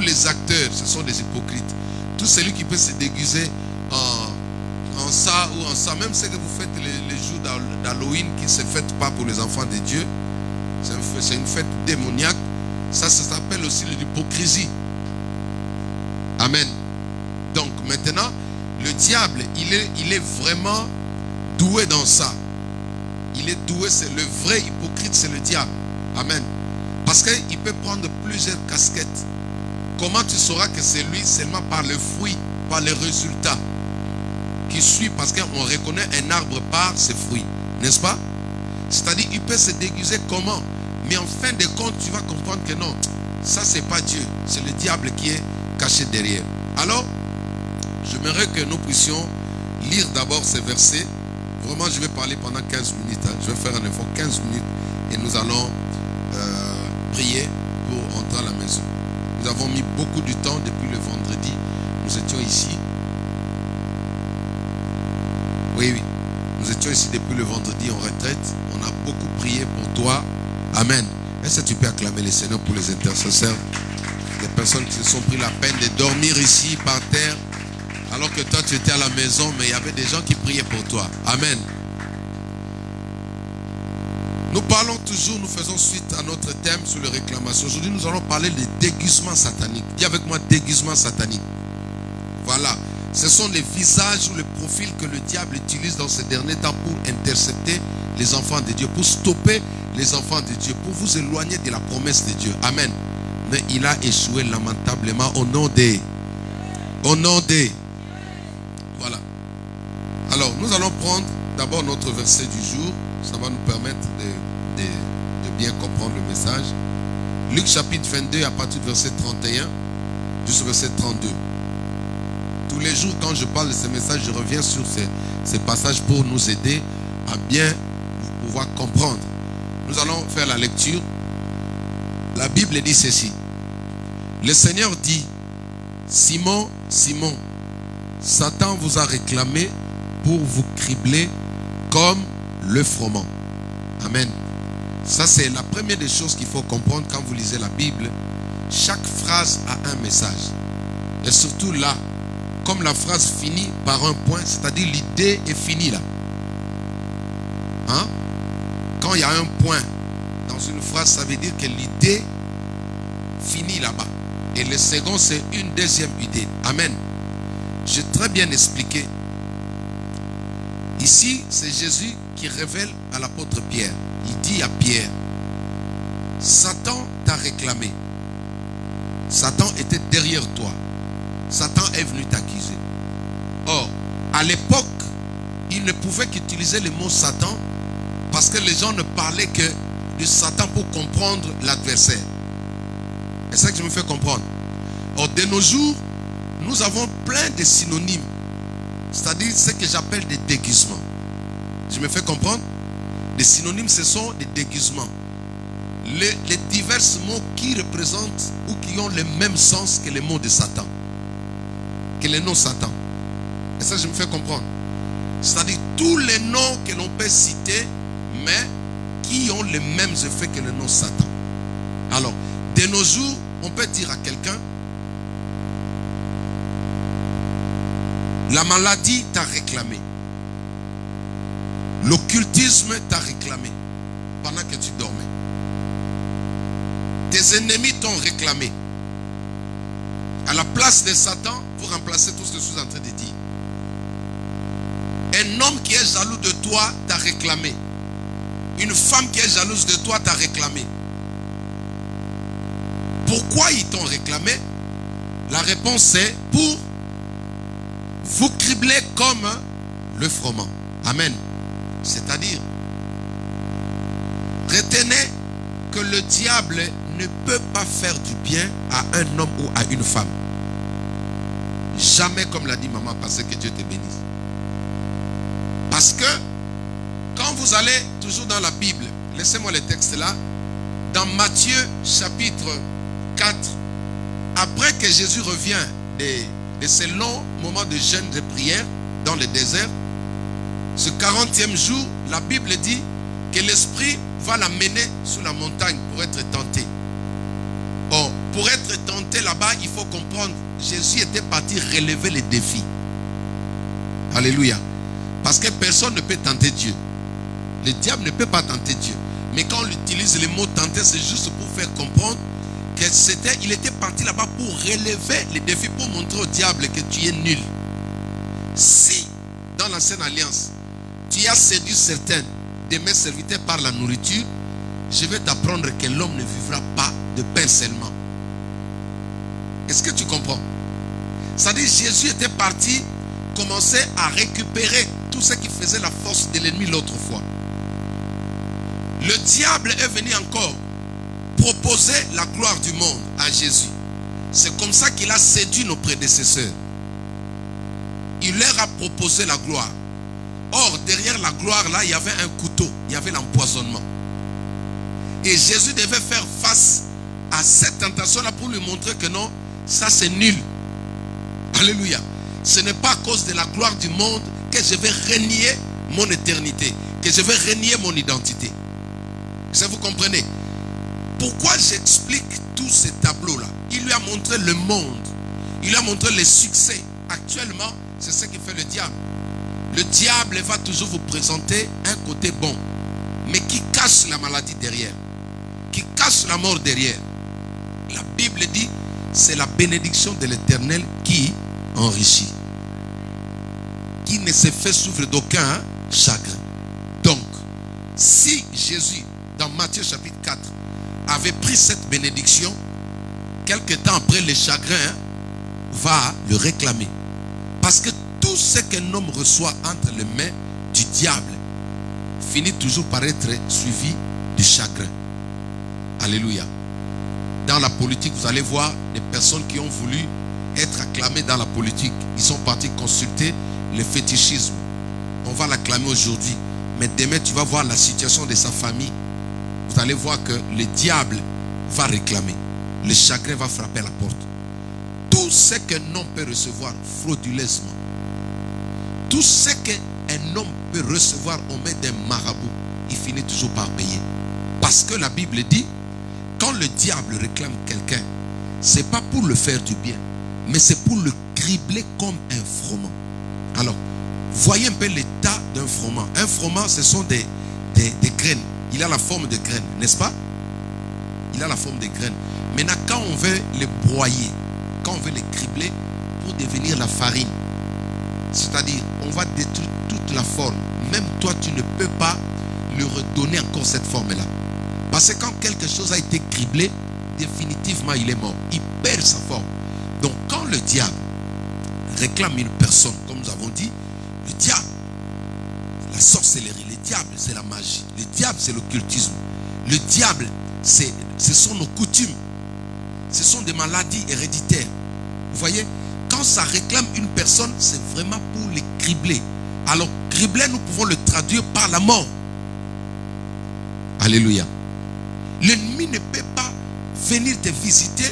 les acteurs, ce sont des hypocrites. Tout celui qui peut se déguiser en ça ou en ça, même ce que vous faites les jours d'Halloween qui ne se fêtent pas pour les enfants de Dieu, c'est une fête démoniaque. Ça s'appelle aussi l'hypocrisie. Amen. Donc maintenant, le diable, il est vraiment doué dans ça. Il est doué, c'est le vrai hypocrite, c'est le diable. Amen. Parce qu'il peut prendre plusieurs casquettes. Comment tu sauras que c'est lui? Seulement par le fruit, par les résultats qui suivent, parce qu'on reconnaît un arbre par ses fruits, n'est-ce pas? C'est-à-dire, il peut se déguiser comment? Mais en fin de compte, tu vas comprendre que non, ça c'est pas Dieu, c'est le diable qui est caché derrière. Alors, j'aimerais que nous puissions lire d'abord ces versets. Vraiment, je vais parler pendant 15 minutes. Hein. Je vais faire un effort 15 minutes et nous allons prier pour rentrer à la maison. Nous avons mis beaucoup de temps depuis le vendredi. Nous étions ici. Oui, oui. Nous étions ici depuis le vendredi en retraite. On a beaucoup prié pour toi. Amen. Est-ce que tu peux acclamer le Seigneur pour les intercesseurs? Les personnes qui se sont pris la peine de dormir ici par terre. Alors que toi tu étais à la maison, mais il y avait des gens qui priaient pour toi. Amen. Nous parlons toujours, nous faisons suite à notre thème sur les réclamations. Aujourd'hui, nous allons parler des déguisements sataniques. Dis avec moi, déguisements sataniques. Voilà. Ce sont les visages ou les profils que le diable utilise dans ces derniers temps pour intercepter les enfants de Dieu, pour stopper les enfants de Dieu, pour vous éloigner de la promesse de Dieu. Amen. Mais il a échoué lamentablement au nom des... Voilà. Alors, nous allons prendre d'abord notre verset du jour. Ça va nous permettre de bien comprendre le message. Luc chapitre 22 à partir du verset 31 jusqu'au verset 32. Tous les jours, quand je parle de ce message, je reviens sur ces passages pour nous aider à bien pouvoir comprendre. Nous allons faire la lecture. La Bible dit ceci. Le Seigneur dit, Simon, Simon, Satan vous a réclamé pour vous cribler comme le froment. Amen. Ça, c'est la première des choses qu'il faut comprendre quand vous lisez la Bible. Chaque phrase a un message. Et surtout là, comme la phrase finit par un point, c'est-à-dire l'idée est finie là. Hein? Quand il y a un point dans une phrase, ça veut dire que l'idée finit là-bas. Et le second, c'est une deuxième idée. Amen. J'ai très bien expliqué. Ici, c'est Jésus qui révèle à l'apôtre Pierre. Il dit à Pierre, Satan t'a réclamé. Satan était derrière toi. Satan est venu t'accuser. Or, à l'époque, il ne pouvait qu'utiliser le mot Satan parce que les gens ne parlaient que de Satan pour comprendre l'adversaire. C'est ça que je me fais comprendre. Or, de nos jours, nous avons plein de synonymes. C'est-à-dire ce que j'appelle des déguisements. Je me fais comprendre? Les synonymes, ce sont des déguisements. Les divers mots qui représentent ou qui ont le même sens que les mots de Satan. Que les noms Satan. Et ça, je me fais comprendre. C'est-à-dire tous les noms que l'on peut citer, mais qui ont les mêmes effets que le nom Satan. Alors, de nos jours, on peut dire à quelqu'un, la maladie t'a réclamé. L'occultisme t'a réclamé pendant que tu dormais. Tes ennemis t'ont réclamé. À la place de Satan, vous remplacez tout ce que je suis en train de dire. Un homme qui est jaloux de toi t'a réclamé. Une femme qui est jalouse de toi t'a réclamé. Pourquoi ils t'ont réclamé? La réponse est pour vous cribler comme le froment. Amen. C'est-à-dire, retenez que le diable ne peut pas faire du bien à un homme ou à une femme. Jamais, comme l'a dit maman, parce que Dieu te bénisse. Parce que, quand vous allez toujours dans la Bible, laissez-moi le texte là, dans Matthieu chapitre 4, après que Jésus revient de ces longs moments de jeûne et de prière dans le désert, ce 40e jour, la Bible dit que l'esprit va l'amener sur la montagne pour être tenté. Or, pour être tenté, tenter là-bas, il faut comprendre, Jésus était parti relever les défis. Alléluia. Parce que personne ne peut tenter Dieu. Le diable ne peut pas tenter Dieu. Mais quand on utilise le mot tenter, c'est juste pour faire comprendre qu'il était parti là-bas pour relever les défis, pour montrer au diable que tu es nul. Si, dans l'ancienne alliance, tu as séduit certains de mes serviteurs par la nourriture, je vais t'apprendre que l'homme ne vivra pas de pain seulement. Est-ce que tu comprends? C'est-à-dire Jésus était parti commencer à récupérer tout ce qui faisait la force de l'ennemi l'autre fois. Le diable est venu encore proposer la gloire du monde à Jésus. C'est comme ça qu'il a séduit nos prédécesseurs. Il leur a proposé la gloire. Or, derrière la gloire, là, il y avait un couteau. Il y avait l'empoisonnement. Et Jésus devait faire face à cette tentation-là pour lui montrer que non, ça c'est nul. Alléluia. Ce n'est pas à cause de la gloire du monde que je vais renier mon éternité, que je vais renier mon identité. Ça, vous comprenez? Pourquoi j'explique tous ces tableaux-là? Il lui a montré le monde. Il lui a montré les succès. Actuellement, c'est ce qui fait le diable. Le diable va toujours vous présenter un côté bon, mais qui cache la maladie derrière, qui cache la mort derrière. La Bible dit, c'est la bénédiction de l'Éternel qui enrichit, qui ne se fait souffrir d'aucun chagrin. Donc, si Jésus, dans Matthieu chapitre 4, avait pris cette bénédiction, quelque temps après, le chagrin va le réclamer. Parce que tout ce qu'un homme reçoit entre les mains du diable finit toujours par être suivi du chagrin. Alléluia. Dans la politique, vous allez voir des personnes qui ont voulu être acclamées dans la politique. Ils sont partis consulter le fétichisme. On va l'acclamer aujourd'hui. Mais demain, tu vas voir la situation de sa famille. Vous allez voir que le diable va réclamer. Le chagrin va frapper à la porte. Tout ce qu'un homme peut recevoir frauduleusement, tout ce qu'un homme peut recevoir au main d'un marabout, il finit toujours par payer. Parce que la Bible dit, quand le diable réclame quelqu'un, ce n'est pas pour le faire du bien, mais c'est pour le cribler comme un froment. Alors, voyez un peu l'état d'un froment. Un froment, ce sont des graines. Il a la forme de graines, n'est-ce pas? Il a la forme de graines. Maintenant, quand on veut les broyer, quand on veut les cribler pour devenir la farine, c'est-à-dire, on va détruire toute la forme. Même toi, tu ne peux pas lui redonner encore cette forme-là. Parce que quand quelque chose a été criblé, définitivement, il est mort. Il perd sa forme. Donc, quand le diable réclame une personne, comme nous avons dit, le diable, la sorcellerie, le diable, c'est la magie. Le diable, c'est l'occultisme. Le diable, ce sont nos coutumes. Ce sont des maladies héréditaires. Vous voyez, quand ça réclame une personne, c'est vraiment pour les cribler. Alors, cribler, nous pouvons le traduire par la mort. Alléluia. L'ennemi ne peut pas venir te visiter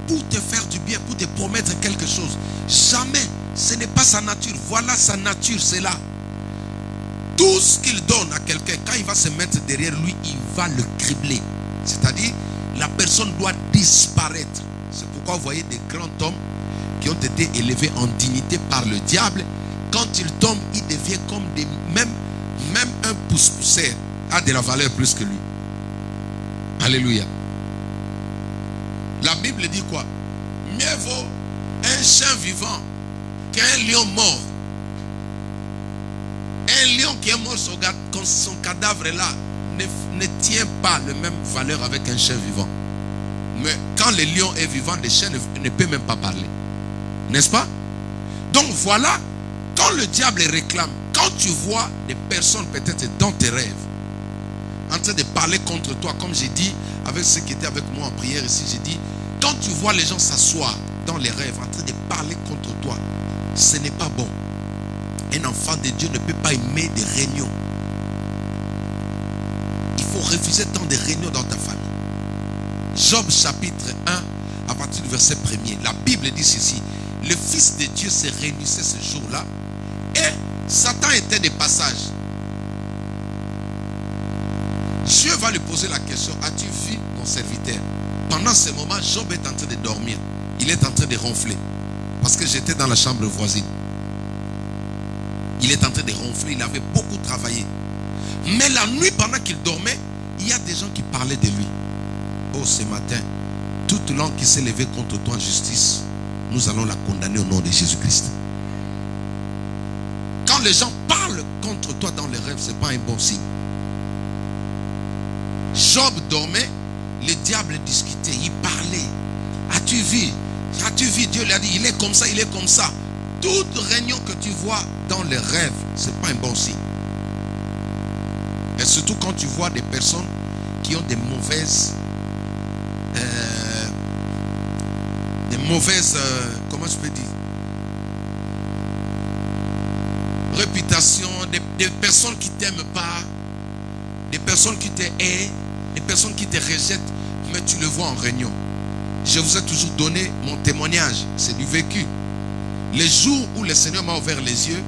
pour te faire du bien, pour te promettre quelque chose. Jamais. Ce n'est pas sa nature. Voilà sa nature, c'est là. Tout ce qu'il donne à quelqu'un, quand il va se mettre derrière lui, il va le cribler. C'est-à-dire, la personne doit disparaître. C'est pourquoi vous voyez des grands hommes qui ont été élevés en dignité par le diable. Quand ils tombent, ils deviennent comme des... Même un pousse-pousseur a de la valeur plus que lui. Alléluia. La Bible dit quoi? Mieux vaut un chien vivant qu'un lion mort. Un lion qui est mort, son cadavre là ne tient pas la même valeur avec un chien vivant. Mais quand le lion est vivant, le chien ne peut même pas parler. N'est-ce pas? Donc voilà, quand le diable réclame, quand tu vois des personnes peut-être dans tes rêves, en train de parler contre toi, comme j'ai dit avec ceux qui étaient avec moi en prière ici, j'ai dit, quand tu vois les gens s'asseoir dans les rêves, en train de parler contre toi, ce n'est pas bon. Un enfant de Dieu ne peut pas aimer des réunions. Il faut refuser tant de réunions dans ta famille. Job chapitre 1, à partir du verset 1er, la Bible dit ceci: le Fils de Dieu se réunissait ce jour-là et Satan était de passage. Dieu va lui poser la question: as-tu vu mon serviteur? Pendant ce moment, Job est en train de dormir. il est en train de ronfler. Parce que j'étais dans la chambre voisine. Il est en train de ronfler, il avait beaucoup travaillé. Mais la nuit, pendant qu'il dormait, il y a des gens qui parlaient de lui. Oh, ce matin, toute langue qui s'est levée contre toi en justice, nous allons la condamner au nom de Jésus-Christ. Quand les gens parlent contre toi dans les rêves, ce n'est pas un bon signe. Job dormait, le diable discutait, il parlait. As-tu vu? As-tu vu? Dieu lui a dit, il est comme ça, il est comme ça. Toute réunion que tu vois dans les rêves, ce n'est pas un bon signe. Et surtout quand tu vois des personnes qui ont des mauvaises comment je peux dire, réputation, des personnes qui ne t'aiment pas, des personnes qui te haïssent, des personnes qui te rejettent, mais tu le vois en réunion. Je vous ai toujours donné mon témoignage, c'est du vécu. Les jours où le Seigneur m'a ouvert les yeux,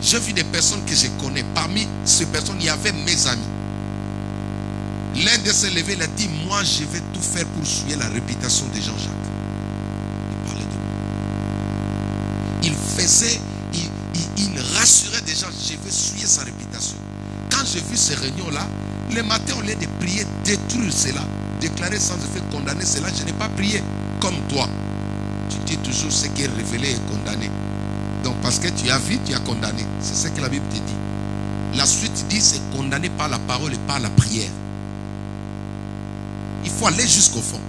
j'ai vu des personnes que je connais. Parmi ces personnes, il y avait mes amis. L'un de s'est levé, il a dit, moi je vais tout faire pour souiller la réputation de Jean-Jacques. Il parlait de moi. Il faisait, il rassurait des gens, je vais souiller sa réputation. Quand j'ai vu ces réunions-là, le matin, au lieu de prier, détruire cela, déclarer sans effet, condamner cela, je n'ai pas prié comme toi. Tu dis toujours ce qui est révélé et condamné. Donc parce que tu as vu, tu as condamné. C'est ce que la Bible te dit. La suite dit, c'est condamné par la parole et par la prière. Il faut aller jusqu'au fond.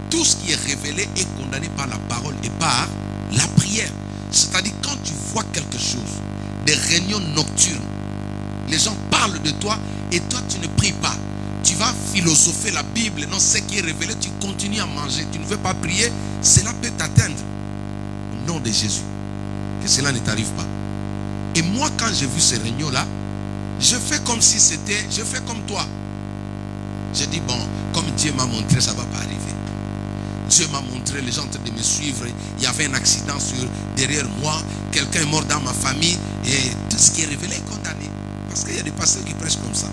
Tout ce qui est révélé est condamné par la parole et par la prière. C'est-à-dire quand tu vois quelque chose, des réunions nocturnes, les gens parlent de toi et toi tu ne pries pas. Tu vas philosopher la Bible, non, ce qui est révélé, tu continues à manger, tu ne veux pas prier, cela peut t'atteindre. Au nom de Jésus, que cela ne t'arrive pas. Et moi, quand j'ai vu ces réunions-là, je fais comme si c'était, je fais comme toi. J'ai dit, bon, comme Dieu m'a montré, ça ne va pas arriver. Dieu m'a montré, les gens en train de me suivre, il y avait un accident derrière moi, quelqu'un est mort dans ma famille, et tout ce qui est révélé est condamné. Parce qu'il y a des pasteurs qui prêchent comme ça.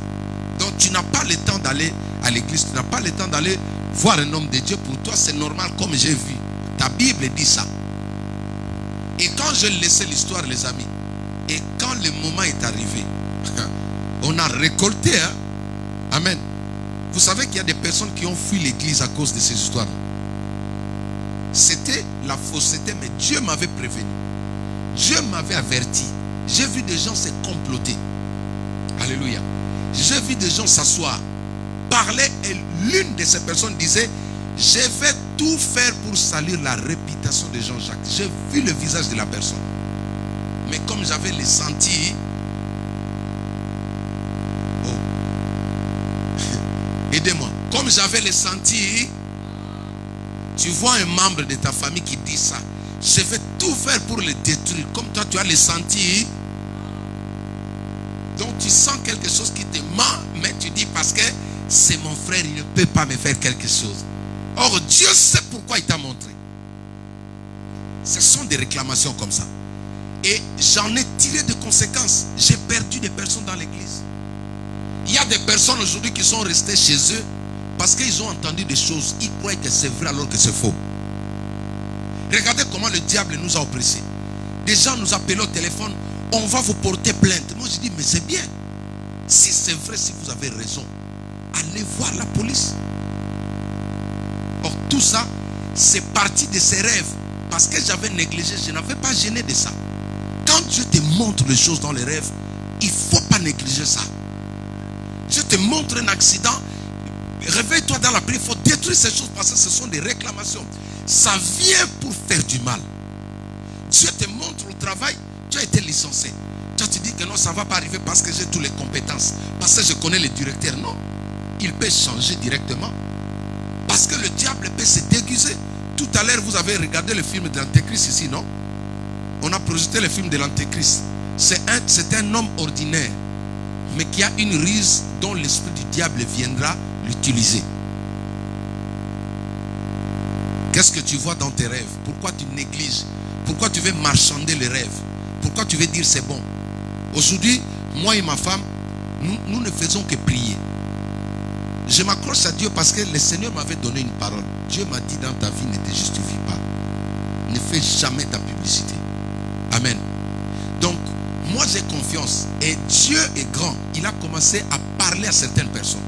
Donc tu n'as pas le temps d'aller à l'église, tu n'as pas le temps d'aller voir un homme de Dieu. Pour toi c'est normal comme j'ai vu. Ta Bible dit ça. Et quand je laissais l'histoire les amis, et quand le moment est arrivé, on a récolté. Hein? Amen. Vous savez qu'il y a des personnes qui ont fui l'église à cause de ces histoires. C'était la fausseté, mais Dieu m'avait prévenu. Dieu m'avait averti. J'ai vu des gens se comploter. Alléluia. J'ai vu des gens s'asseoir, parler, et l'une de ces personnes disait, je vais tout faire pour salir la réputation de Jean-Jacques. J'ai vu le visage de la personne. Mais comme j'avais les sentis, oh, aidez-moi, comme j'avais les sentis, tu vois un membre de ta famille qui dit ça, je vais tout faire pour le détruire. Comme toi tu as les sentis, donc tu sens quelque chose qui te ment, mais tu dis parce que c'est mon frère, il ne peut pas me faire quelque chose. Or Dieu sait pourquoi il t'a montré. Ce sont des réclamations comme ça. Et j'en ai tiré des conséquences. J'ai perdu des personnes dans l'église. Il y a des personnes aujourd'hui qui sont restées chez eux parce qu'ils ont entendu des choses. Ils croient que c'est vrai alors que c'est faux. Regardez comment le diable nous a oppressés. Des gens nous appellent au téléphone. On va vous porter plainte. Moi je dis mais c'est bien. Si c'est vrai, si vous avez raison, allez voir la police. Or tout ça, c'est parti de ces rêves. Parce que j'avais négligé, je n'avais pas gêné de ça. Quand Dieu te montre les choses dans les rêves, il ne faut pas négliger ça. Dieu te montre un accident, réveille-toi dans la prière, il faut détruire ces choses parce que ce sont des réclamations. Ça vient pour faire du mal. Dieu te montre au travail, tu as été licencié. Tu te dis que non, ça ne va pas arriver parce que j'ai toutes les compétences. Parce que je connais le directeur. Non, il peut changer directement. Parce que le diable peut se déguiser. Tout à l'heure, vous avez regardé le film de l'Antéchrist ici, non? On a projeté le film de l'Antéchrist. C'est un homme ordinaire, mais qui a une ruse dont l'esprit du diable viendra l'utiliser. Qu'est-ce que tu vois dans tes rêves? Pourquoi tu négliges? Pourquoi tu veux marchander les rêves? Pourquoi tu veux dire c'est bon? Aujourd'hui, moi et ma femme, nous ne faisons que prier. Je m'accroche à Dieu parce que le Seigneur m'avait donné une parole. Dieu m'a dit dans ta vie ne te justifie pas. jamais ta publicité. Amen. Donc, moi j'ai confiance. Et Dieu est grand. Il a commencé à parler à certaines personnes.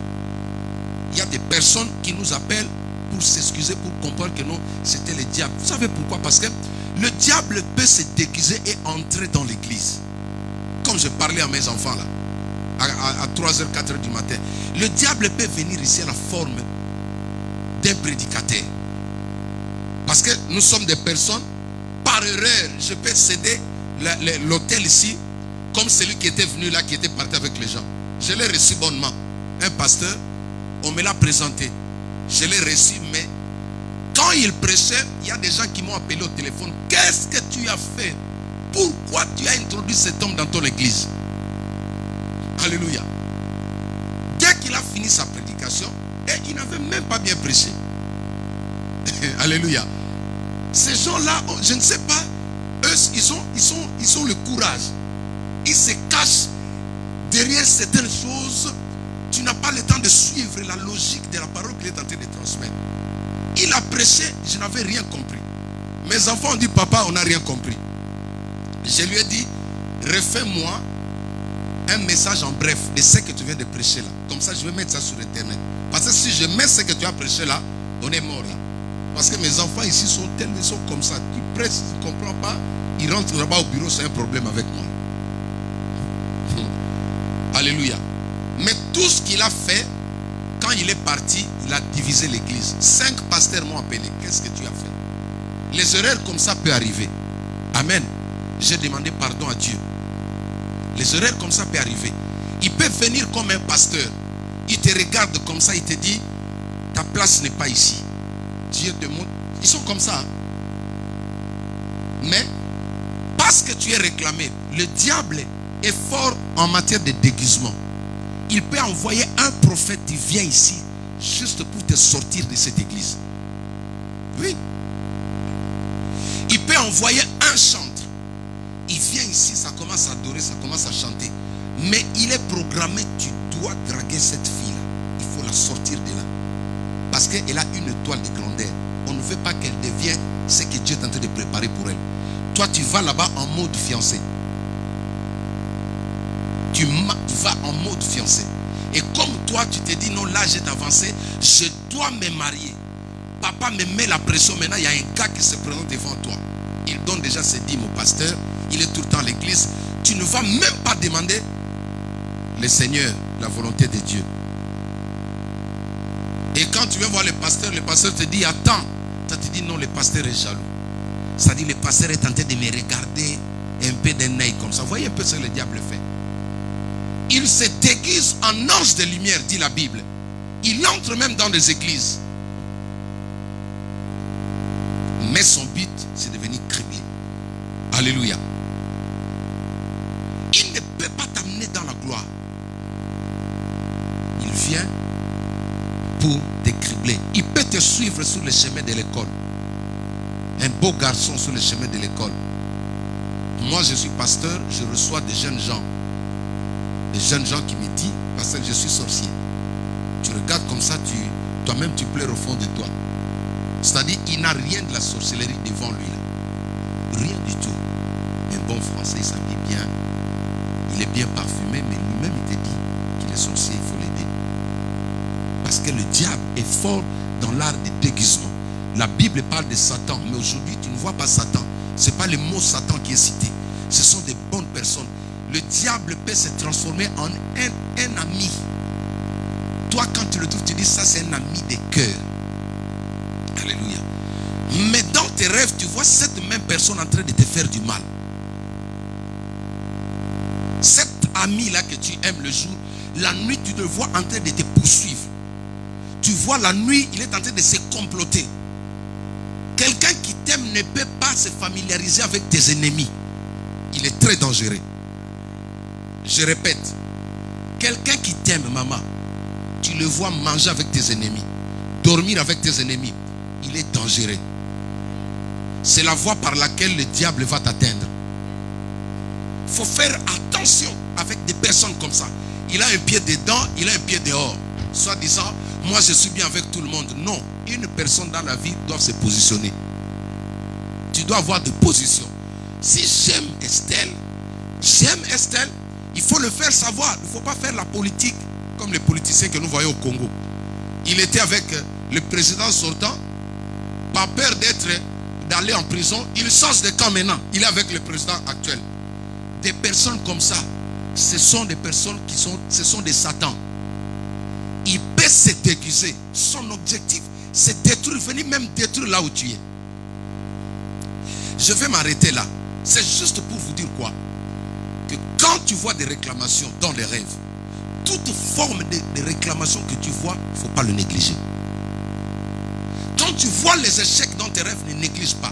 Il y a des personnes qui nous appellent pour s'excuser, pour comprendre que non, c'était le diable. Vous savez pourquoi? Parce que le diable peut se déguiser et entrer dans l'église. Comme je parlais à mes enfants là, à 3h, 4h du matin. Le diable peut venir ici à la forme d'un prédicateur. Parce que nous sommes des personnes, par erreur, je peux céder l'hôtel ici, comme celui qui était venu là, qui était parti avec les gens. Je l'ai reçu bonnement. Un pasteur, on me l'a présenté. Je l'ai reçu, mais quand il prêchait, il y a des gens qui m'ont appelé au téléphone. Qu'est-ce que tu as fait? Pourquoi tu as introduit cet homme dans ton église? Alléluia. Dès qu'il a fini sa prédication, et il n'avait même pas bien prêché. Alléluia. Ces gens-là, je ne sais pas, eux, ils ont le courage. Ils se cachent derrière certaines choses. Tu n'as pas le temps de suivre la logique de la parole qu'il est en train de transmettre. Il a prêché, je n'avais rien compris. Mes enfants ont dit, papa, on n'a rien compris. Je lui ai dit, refais-moi un message en bref de ce que tu viens de prêcher là. Comme ça, je vais mettre ça sur Internet. Parce que si je mets ce que tu as prêché là, on est mort là. Parce que mes enfants ici sont tels, ils sont comme ça. Tu prêches, tu ne comprends pas, ils rentrent là-bas au bureau, c'est un problème avec moi. Alléluia. Mais tout ce qu'il a fait, quand il est parti, il a divisé l'église. 5 pasteurs m'ont appelé. Qu'est-ce que tu as fait? Les erreurs comme ça peuvent arriver. Amen. J'ai demandé pardon à Dieu. Les erreurs comme ça peuvent arriver. Il peut venir comme un pasteur. Il te regarde comme ça, il te dit, ta place n'est pas ici. Dieu te montre. Ils sont comme ça. Hein? Mais, parce que tu es réclamé, le diable est fort en matière de déguisement. Il peut envoyer un prophète qui vient ici, juste pour te sortir de cette église. Oui. Il peut envoyer un chanteur. Il vient ici, ça commence à adorer, ça commence à chanter. Mais il est programmé, tu dois draguer cette fille-là. Il faut la sortir de là. Parce qu'elle a une étoile de grandeur. On ne veut pas qu'elle devienne ce que Dieu est en train de préparer pour elle. Toi, tu vas là-bas en mode fiancé. Tu vas en mode fiancé. Et comme toi, tu te dis, non, l'âge est avancé, je dois me marier. Papa me met la pression. Maintenant, il y a un gars qui se présente devant toi. Il donne déjà ses dîmes au pasteur. Il est tout le temps à l'église. Tu ne vas même pas demander le Seigneur, la volonté de Dieu. Et quand tu viens voir le pasteur te dit, attends. Ça te dit, non, le pasteur est jaloux. Ça dit, le pasteur est tenté de me regarder un peu d'un œil comme ça. Voyez un peu ce que le diable fait. Il se déguise en ange de lumière, dit la Bible. Il entre même dans les églises. Mais son but, c'est de venir cribler. Alléluia. Il ne peut pas t'amener dans la gloire. Il vient pour te cribler. Il peut te suivre sur le chemin de l'école. Un beau garçon sur le chemin de l'école. Moi, je suis pasteur, je reçois des jeunes gens. Des jeunes gens qui me disent, parce que je suis sorcier. Tu regardes comme ça, toi-même tu pleures au fond de toi. C'est-à-dire, il n'a rien de la sorcellerie devant lui. Là. Rien du tout. Un bon français, il s'habille bien. Il est bien parfumé, mais lui-même il te dit qu'il est sorcier, il faut l'aider. Parce que le diable est fort dans l'art du déguisement. La Bible parle de Satan, mais aujourd'hui tu ne vois pas Satan. Ce n'est pas le mot Satan qui est cité. Ce sont des bonnes personnes. Le diable peut se transformer en un ami. Toi, quand tu le trouves, tu dis ça, c'est un ami de cœur. Alléluia. Mais dans tes rêves, tu vois cette même personne en train de te faire du mal. Cet ami-là que tu aimes le jour, la nuit, tu le vois en train de te poursuivre. Tu vois la nuit, il est en train de se comploter. Quelqu'un qui t'aime ne peut pas se familiariser avec tes ennemis. Il est très dangereux. Je répète, quelqu'un qui t'aime, maman, tu le vois manger avec tes ennemis, dormir avec tes ennemis, il est dangereux. C'est la voie par laquelle le diable va t'atteindre. Il faut faire attention avec des personnes comme ça. Il a un pied dedans, il a un pied dehors. Soit disant, moi je suis bien avec tout le monde. Non, une personne dans la vie doit se positionner. tu dois avoir des positions. Si j'aime Estelle, il faut le faire savoir. Il ne faut pas faire la politique comme les politiciens que nous voyons au Congo. Il était avec le président sortant, par peur d'aller en prison, il change de camp maintenant. Il est avec le président actuel. Des personnes comme ça, ce sont des personnes ce sont des satans. Il peut se déguiser. Son objectif, c'est détruire, venir même détruire là où tu es. Je vais m'arrêter là. C'est juste pour vous dire quoi? Que quand tu vois des réclamations dans les rêves, toute forme de réclamation que tu vois, il ne faut pas le négliger. Quand tu vois les échecs dans tes rêves, ne néglige pas.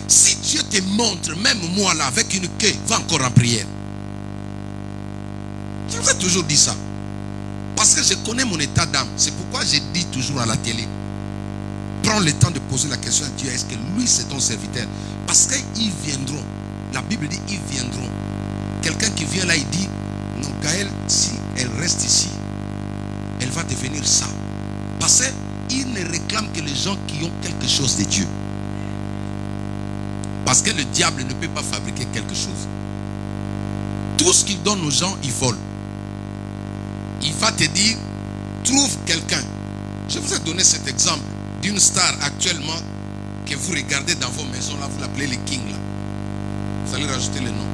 Si Dieu te montre, même moi là, avec une queue, va encore en prière. Je vous ai toujours dit ça. Parce que je connais mon état d'âme. C'est pourquoi je dis toujours à la télé. Prends le temps de poser la question à Dieu. Est-ce que lui c'est ton serviteur? Parce qu'ils viendront. La Bible dit ils viendront. Quelqu'un qui vient là, il dit non, Gaël, si elle reste ici, elle va devenir ça. Parce qu'il ne réclame que les gens qui ont quelque chose de Dieu. Parce que le diable ne peut pas fabriquer quelque chose. Tout ce qu'il donne aux gens, il vole. Il va te dire, trouve quelqu'un. Je vous ai donné cet exemple d'une star actuellement que vous regardez dans vos maisons, là, vous l'appelez le King, là. Vous allez rajouter le nom.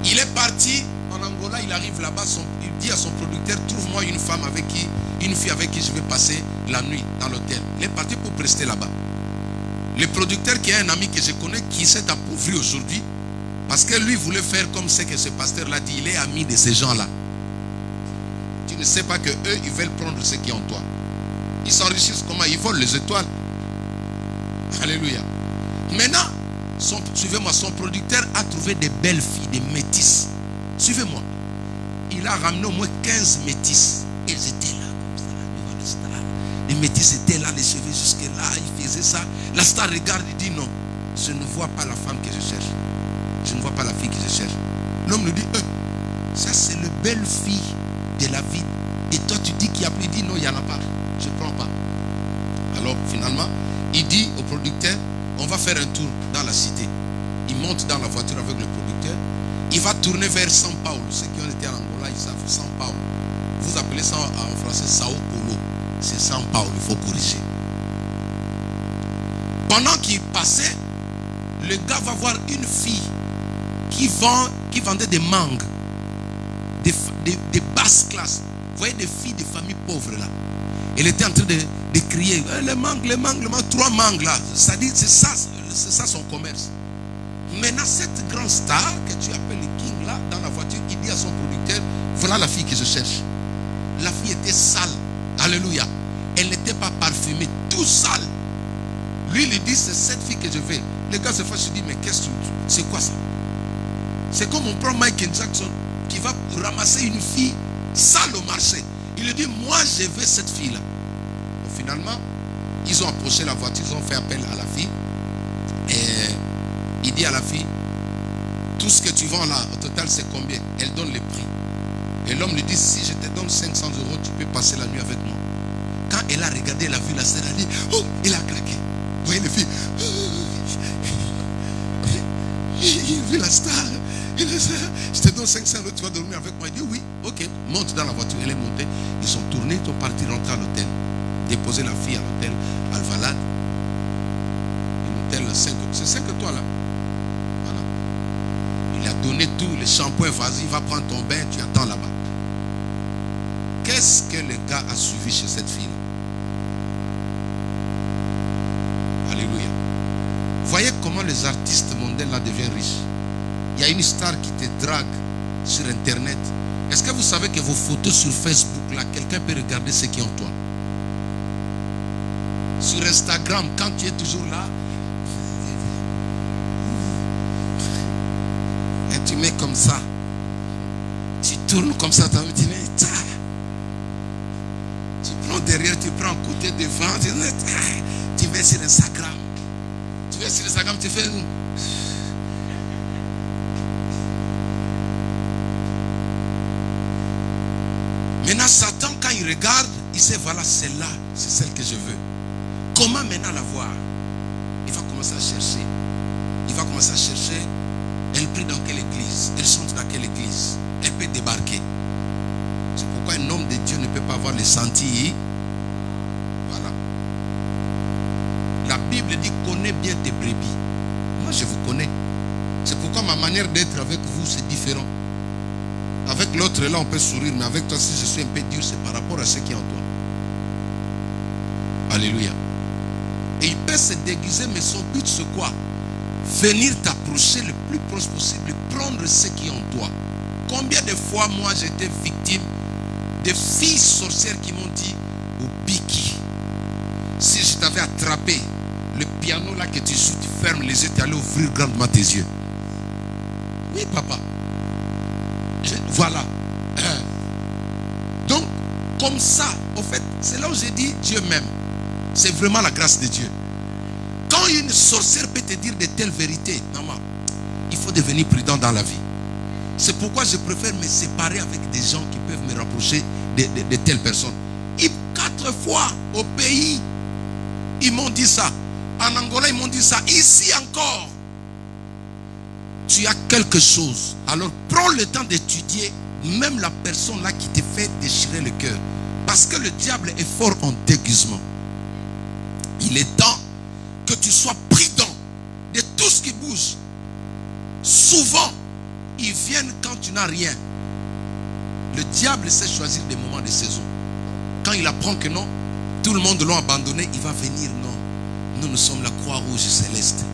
Il est parti en Angola, il arrive là-bas, il dit à son producteur, trouve-moi une femme avec qui, une fille avec qui je vais passer la nuit dans l'hôtel. Il est parti pour prester là-bas. Le producteur qui est un ami que je connais, qui s'est appauvri aujourd'hui, parce que lui voulait faire comme ce que ce pasteur-là dit, il est ami de ces gens-là. Tu ne sais pas que eux, ils veulent prendre ce qui est en toi. Ils s'enrichissent comment? Ils volent les étoiles. Alléluia. Maintenant, suivez-moi, son producteur a trouvé des belles filles, des métisses. Suivez-moi. Il a ramené au moins 15 métisses. Elles étaient là, comme ça, devant le star. Les métisses étaient là, les cheveux jusque-là, ils faisaient ça. La star regarde, il dit non, je ne vois pas la femme que je cherche. Je ne vois pas la fille que je cherche. L'homme lui dit, ça c'est le belle fille de la vie. Et toi tu dis qu'il y a plus, il dit non, il n'y en a pas. Je ne prends pas. Alors finalement, il dit au producteur, on va faire un tour dans la cité. Il monte dans la voiture avec le producteur. Il va tourner vers São Paulo. Ceux qui ont été en Angola, ils savent São Paulo. Vous appelez ça en français Sao Paulo. C'est São Paulo, il faut corriger. Pendant qu'il passait, le gars va voir une fille qui vendait des mangues. Des basses classes. Vous voyez des filles de familles pauvres là. Elle était en train de crier, les mangues, 3 mangues là. Ça dit, c'est ça son commerce. Maintenant, cette grande star que tu appelles le King là, dans la voiture, il dit à son producteur, voilà la fille que je cherche. La fille était sale. Alléluia. Elle n'était pas parfumée, tout sale. Lui, il dit, c'est cette fille que je veux. Les gars se fâchent, je dis, mais qu'est-ce que c'est quoi ça? C'est comme on prend Michael Jackson qui va ramasser une fille sale au marché. Il lui dit, moi je veux cette fille-là. Finalement, ils ont approché la voiture, ils ont fait appel à la fille. Et il dit à la fille, tout ce que tu vends là, au total c'est combien? Elle donne le prix. Et l'homme lui dit, si je te donne 500 €, tu peux passer la nuit avec moi. Quand elle a regardé, elle a vu la scène, elle a dit, oh, il a craqué. Vous voyez les filles, il a vu la star. Il dit, je te donne 500 €, tu vas dormir avec moi. Il dit, oui, ok, monte dans la voiture. Elle est montée, ils sont tournés, ils sont partis rentrer à l'hôtel. Déposer la fille à l'hôtel Alvalade. Un hôtel 5, c'est 5 étoiles là. Voilà. Il a donné tout, les shampoings, vas-y, va prendre ton bain, tu attends là-bas. Qu'est-ce que le gars a suivi chez cette fille-là? Alléluia. Voyez comment les artistes mondains là deviennent riches. Il y a une star qui te drague sur internet. Est-ce que vous savez que vos photos sur Facebook là, quelqu'un peut regarder ce qui est en toi? Sur Instagram, quand tu es toujours là, et tu mets comme ça, tu tournes comme ça, tu prends derrière, tu prends un côté devant, tu mets sur Instagram. Tu vas sur Instagram, tu fais... Maintenant, Satan, quand il regarde, il sait, voilà, celle-là, c'est celle que je veux. Comment maintenant la voir? Il va commencer à chercher. commencé à chercher. Elle prie dans quelle église? Elle chante dans quelle église? Elle peut débarquer. C'est pourquoi un homme de Dieu ne peut pas avoir les sentiers. Voilà. La Bible dit connais bien tes brebis. Moi je vous connais. C'est pourquoi ma manière d'être avec vous c'est différent. Avec l'autre là on peut sourire, mais avec toi si je suis un peu dur, c'est par rapport à ce qui est en toi. Alléluia. Et il peut se déguiser, mais son but c'est quoi? Venir t'approcher le plus proche possible, prendre ce qui est en toi. Combien de fois moi j'étais victime de filles sorcières qui m'ont dit au Biki, si je t'avais attrapé, le piano là que tu joues, tu fermes les yeux, tu allais ouvrir grandement tes yeux. Oui papa. Voilà. Donc, comme ça, en fait, c'est là où j'ai dit Dieu m'aime. C'est vraiment la grâce de Dieu. Quand une sorcière peut te dire de telles vérités, maman, il faut devenir prudent dans la vie. C'est pourquoi je préfère me séparer avec des gens qui peuvent me rapprocher de telles personnes. Et 4 fois au pays, ils m'ont dit ça. En Angola, ils m'ont dit ça. Ici encore, tu as quelque chose. Alors prends le temps d'étudier même la personne là qui te fait déchirer le cœur. Parce que le diable est fort en déguisement. Il est temps que tu sois prudent de tout ce qui bouge. Souvent, ils viennent quand tu n'as rien. Le diable sait choisir des moments de saison. Quand il apprend que non, tout le monde l'a abandonné, il va venir. Non, nous sommes la Croix-Rouge céleste.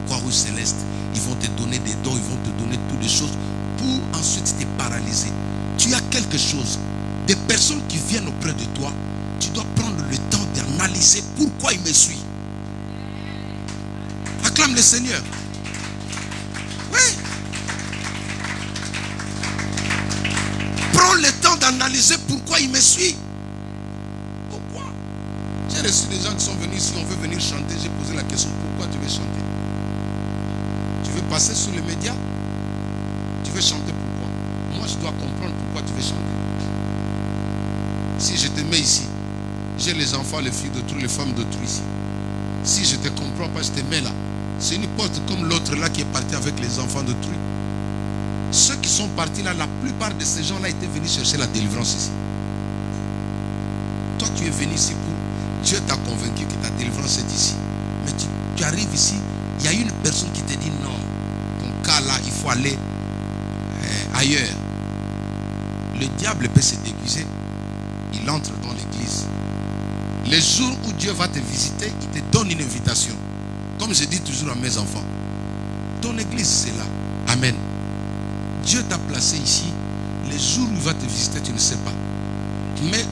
Croix-Rouge céleste. Ils vont te donner des dons, ils vont te donner toutes les choses pour ensuite te paralyser. Tu as quelque chose. Des personnes qui viennent auprès de toi, tu dois prendre le temps d'analyser pourquoi il me suit. Acclame le Seigneur. Oui. Prends le temps d'analyser pourquoi il me suit. Pourquoi? J'ai reçu des gens qui sont venus ici, on veut venir chanter. J'ai posé la question, pourquoi tu veux chanter? Tu veux passer sur les médias? Tu veux chanter pourquoi? Moi je dois comprendre pourquoi tu veux chanter. Si je te mets ici, j'ai les enfants, les filles d'autrui, les femmes d'autrui ici. Si je ne te comprends pas, je te mets là. C'est une porte comme l'autre là qui est parti avec les enfants d'autrui. Ceux qui sont partis là, la plupart de ces gens-là étaient venus chercher la délivrance ici. Toi, tu es venu ici pour... Dieu t'a convaincu que ta délivrance est ici. Mais tu arrives ici, il y a une personne qui te dit non. Ton cas là, il faut aller ailleurs. Le diable peut se déguiser. Il entre dans l'église. Les jours où Dieu va te visiter, il te donne une invitation. Comme je dis toujours à mes enfants, ton église c'est là. Amen. Dieu t'a placé ici. Les jours où il va te visiter, tu ne sais pas. Mais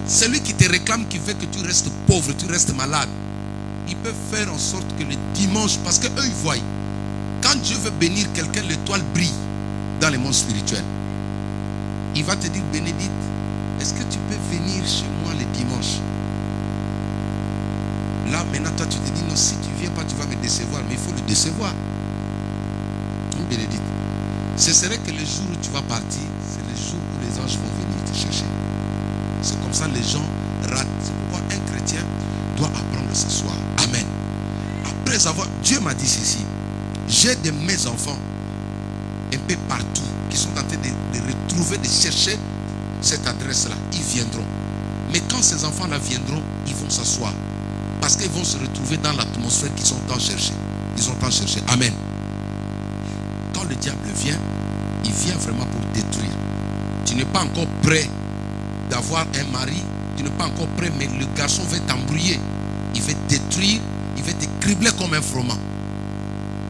celui qui te réclame, qui veut que tu restes pauvre, tu restes malade, il peut faire en sorte que le dimanche, parce qu'eux ils voient, quand Dieu veut bénir quelqu'un, l'étoile brille dans le monde spirituel. Il va te dire, Bénédicte, est-ce que tu peux venir chez moi le dimanche? Là, maintenant, toi, tu te dis, non, si tu ne viens pas, tu vas me décevoir. Mais il faut le décevoir. Bénédicte. Ce serait que le jour où tu vas partir, c'est le jour où les anges vont venir te chercher. C'est comme ça les gens ratent. C'est pourquoi un chrétien doit apprendre à s'asseoir. Amen. Après avoir... Dieu m'a dit ceci. J'ai de mes enfants un peu partout qui sont en train de retrouver, de chercher cette adresse-là. Ils viendront. Mais quand ces enfants-là viendront, ils vont s'asseoir. Parce qu'ils vont se retrouver dans l'atmosphère qu'ils sont en chercher. Ils ont en cherché. Amen. Quand le diable vient, il vient vraiment pour détruire. Tu n'es pas encore prêt d'avoir un mari. Tu n'es pas encore prêt, mais le garçon veut t'embrouiller. Il veut détruire. Il veut te cribler comme un froment.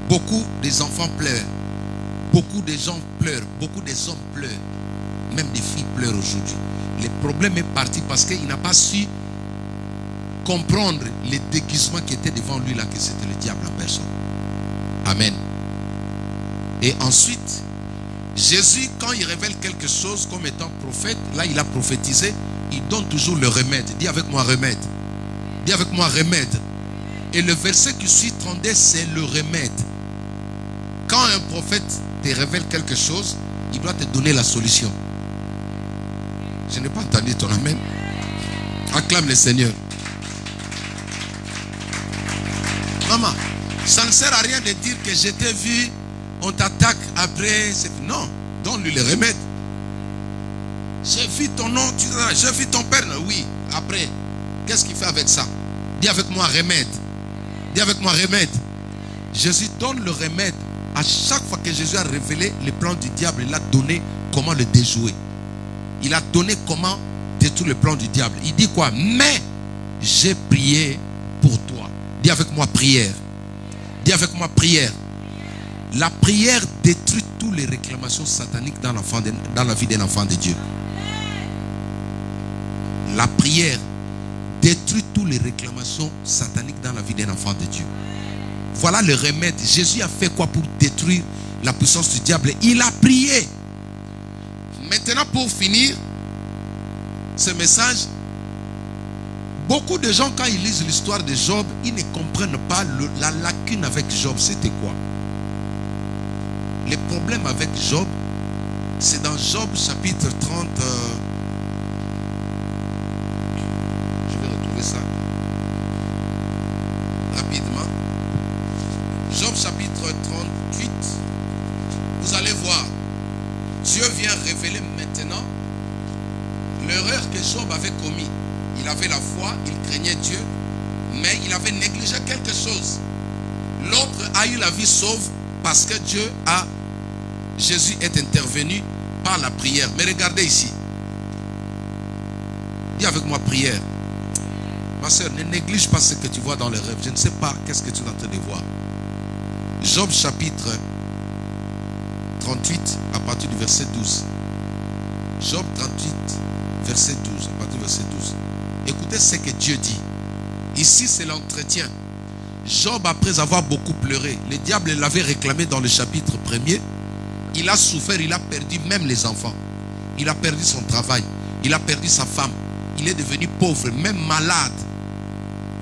Beaucoup des enfants pleurent. Beaucoup de gens pleurent. Beaucoup des hommes pleurent. Même des filles pleurent aujourd'hui. Le problème est parti parce qu'il n'a pas su comprendre les déguisements qui étaient devant lui là, que c'était le diable en personne. Amen. Et ensuite, Jésus, quand il révèle quelque chose comme étant prophète, là il a prophétisé, il donne toujours le remède. Dis avec moi remède. Dis avec moi remède. Et le verset qui suit 32, c'est le remède. Quand un prophète te révèle quelque chose, il doit te donner la solution. Je n'ai pas entendu ton amen. Acclame le Seigneur. Maman, Ça ne sert à rien de dire que je t'ai vu, on t'attaque après. Non, donne-lui le remède. J'ai vu ton nom, j'ai vu ton père. Oui, après, qu'est-ce qu'il fait avec ça? Dis avec moi remède. Dis avec moi remède. Jésus donne le remède. À chaque fois que Jésus a révélé les plans du diable, il a donné comment le déjouer. Il a donné comment détruire le plan du diable. Il dit quoi? Mais j'ai prié pour toi. Dis avec moi prière. Dis avec moi prière. La prière détruit toutes les réclamations sataniques dans la vie d'un enfant de Dieu. La prière détruit toutes les réclamations sataniques dans la vie d'un enfant de Dieu. Voilà le remède. Jésus a fait quoi pour détruire la puissance du diable? Il a prié. Maintenant, pour finir ce message, beaucoup de gens, quand ils lisent l'histoire de Job, ils ne comprennent pas la lacune avec Job, c'était quoi? Le problème avec Job, c'est dans Job chapitre 30. Je vais retrouver ça rapidement. Job chapitre 38. Vous allez voir. Dieu vient révéler maintenant l'erreur que Job avait commis. Il avait la foi, il craignait Dieu, mais il avait négligé quelque chose. L'autre a eu la vie sauve parce que Jésus est intervenu par la prière. Mais regardez ici. Dis avec moi prière. Ma soeur, ne néglige pas ce que tu vois dans les rêves. Je ne sais pas qu'est-ce que tu es en train de voir. Job chapitre 38 à partir du verset 12. Job 38 verset 12, à partir du verset 12. Écoutez ce que Dieu dit. Ici c'est l'entretien. Job, après avoir beaucoup pleuré, le diable l'avait réclamé dans le chapitre 1er. Il a souffert, il a perdu même les enfants. Il a perdu son travail. Il a perdu sa femme. Il est devenu pauvre, même malade.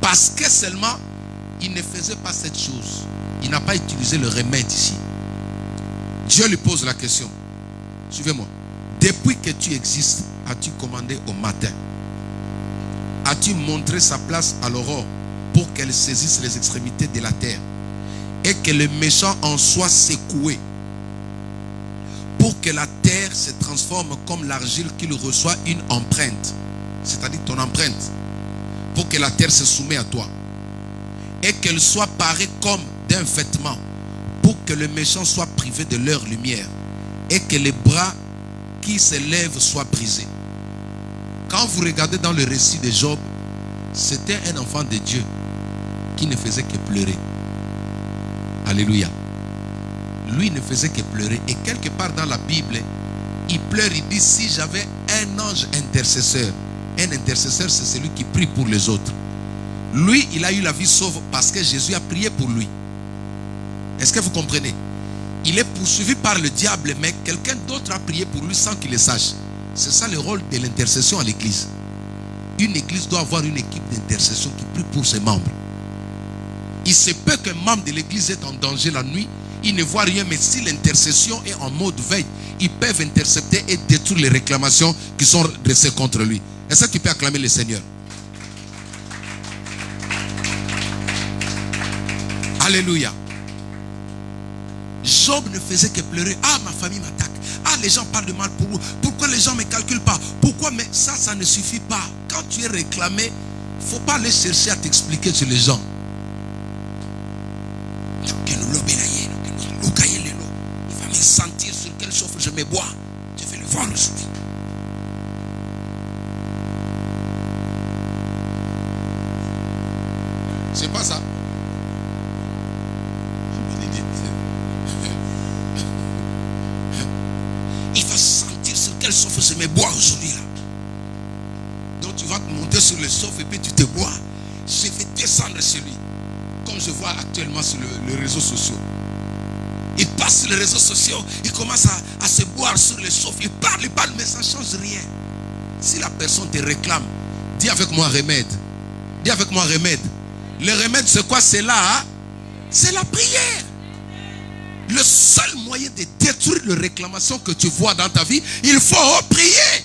Parce que seulement, il ne faisait pas cette chose. Il n'a pas utilisé le remède ici. Dieu lui pose la question. Suivez-moi. Depuis que tu existes, as-tu commandé au matin? As-tu montré sa place à l'aurore pour qu'elle saisisse les extrémités de la terre et que le méchant en soit secoué, pour que la terre se transforme comme l'argile qu'il reçoit une empreinte, c'est-à-dire ton empreinte, pour que la terre se soumette à toi et qu'elle soit parée comme d'un vêtement, pour que le méchant soit privé de leur lumière et que les bras qui se lèvent soient brisés. Quand vous regardez dans le récit de Job, c'était un enfant de Dieu qui ne faisait que pleurer. Alléluia. Lui ne faisait que pleurer. Et quelque part dans la Bible, il pleure, il dit, si j'avais un ange intercesseur. Un intercesseur, c'est celui qui prie pour les autres. Lui, il a eu la vie sauve parce que Jésus a prié pour lui. Est-ce que vous comprenez? Il est poursuivi par le diable, mais quelqu'un d'autre a prié pour lui sans qu'il le sache. C'est ça le rôle de l'intercession à l'église. Une église doit avoir une équipe d'intercession qui prie pour ses membres. Il se peut qu'un membre de l'église est en danger la nuit, il ne voit rien, mais si l'intercession est en mode veille, ils peuvent intercepter et détruire les réclamations qui sont dressées contre lui. Est-ce que tu peux acclamer le Seigneur? Alléluia. Job ne faisait que pleurer. Ah, ma famille m'attaque. Ah, les gens parlent de mal pour vous. Pourquoi les gens ne me calculent pas? Pourquoi? Mais ça ne suffit pas. Quand tu es réclamé, il ne faut pas aller chercher à t'expliquer sur les gens. Il va me sentir sur quel chauffe je me bois. Je vais le voir aujourd'hui. C'est pas ça. Il va sentir sur quel sofa je me bois aujourd'hui là. Donc tu vas te monter sur le sofa et puis tu te bois. Je vais descendre sur lui. Comme je vois actuellement sur les réseaux sociaux. Il passe sur les réseaux sociaux, il commence à se boire sur le sofa. Il parle, mais ça ne change rien. Si la personne te réclame, dis avec moi remède. Dis avec moi remède. Le remède c'est quoi? C'est là, hein? C'est la prière. Le seul moyen de détruire les réclamations que tu vois dans ta vie, il faut prier.